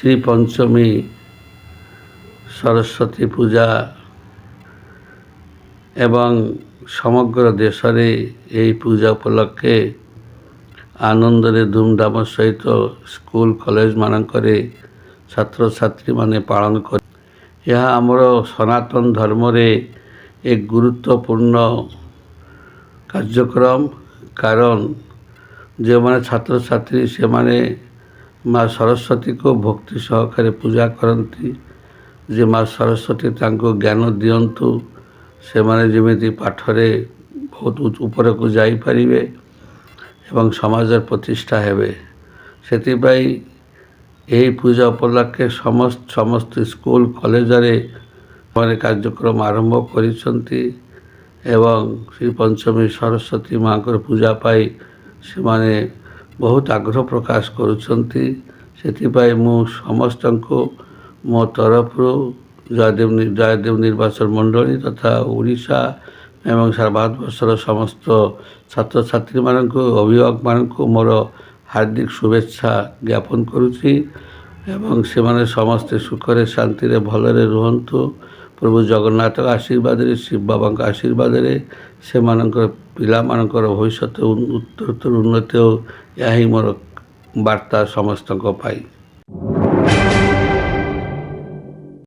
ଶ୍ରୀ ପଞ୍ଚମୀ ସରସ୍ୱତୀ ପୂଜା ଏବଂ ସମଗ୍ର ଦେଶରେ ଏହି ପୂଜା ଉପଲକ୍ଷେ ଆନନ୍ଦରେ ଧୁମଧାମ ସହିତ ସ୍କୁଲ କଲେଜମାନଙ୍କରେ ଛାତ୍ରଛାତ୍ରୀମାନେ ପାଳନ କରି ଏହା ଆମର ସନାତନ ଧର୍ମରେ ଏକ ଗୁରୁତ୍ୱପୂର୍ଣ୍ଣ କାର୍ଯ୍ୟକ୍ରମ। କାରଣ ଯେଉଁମାନେ ଛାତ୍ରଛାତ୍ରୀ ସେମାନେ ମା ସରସ୍ୱତୀକୁ ଭକ୍ତି ସହକାରେ ପୂଜା କରନ୍ତି ଯେ ମା ସରସ୍ୱତୀ ତାଙ୍କୁ ଜ୍ଞାନ ଦିଅନ୍ତୁ, ସେମାନେ ଯେମିତି ପାଠରେ ବହୁତ ଉପରକୁ ଯାଇପାରିବେ ଏବଂ ସମାଜର ପ୍ରତିଷ୍ଠା ହେବେ। ସେଥିପାଇଁ ଏହି ପୂଜା ଉପଲକ୍ଷେ ସମସ୍ତ ସ୍କୁଲ କଲେଜରେ ସେମାନେ କାର୍ଯ୍ୟକ୍ରମ ଆରମ୍ଭ କରିଛନ୍ତି ଏବଂ ଶ୍ରୀ ପଞ୍ଚମୀ ସରସ୍ୱତୀ ମାଙ୍କର ପୂଜା ପାଇଁ ସେମାନେ ବହୁତ ଆଗ୍ରହ ପ୍ରକାଶ କରୁଛନ୍ତି। ସେଥିପାଇଁ ମୁଁ ସମସ୍ତଙ୍କୁ ମୋ ତରଫରୁ ଜୟଦେବ ନିର୍ବାଚନ ମଣ୍ଡଳୀ ତଥା ଓଡ଼ିଶା ଏବଂ ସାରା ଭାରତବର୍ଷର ସମସ୍ତ ଛାତ୍ରଛାତ୍ରୀମାନଙ୍କୁ ଅଭିଭାବକମାନଙ୍କୁ ମୋର ହାର୍ଦ୍ଦିକ ଶୁଭେଚ୍ଛା ଜ୍ଞାପନ କରୁଛି ଏବଂ ସେମାନେ ସମସ୍ତେ ସୁଖରେ ଶାନ୍ତିରେ ଭଲରେ ରୁହନ୍ତୁ। ପ୍ରଭୁ ଜଗନ୍ନାଥଙ୍କ ଆଶୀର୍ବାଦରେ ଶିବ ବାବାଙ୍କ ଆଶୀର୍ବାଦରେ ସେମାନଙ୍କର ପିଲାମାନଙ୍କର ଭବିଷ୍ୟତ ଉତ୍ତରୋତ୍ତର ଉନ୍ନତି ହେଉ, ଏହା ହିଁ ମୋର ବାର୍ତ୍ତା ସମସ୍ତଙ୍କ ପାଇଁ।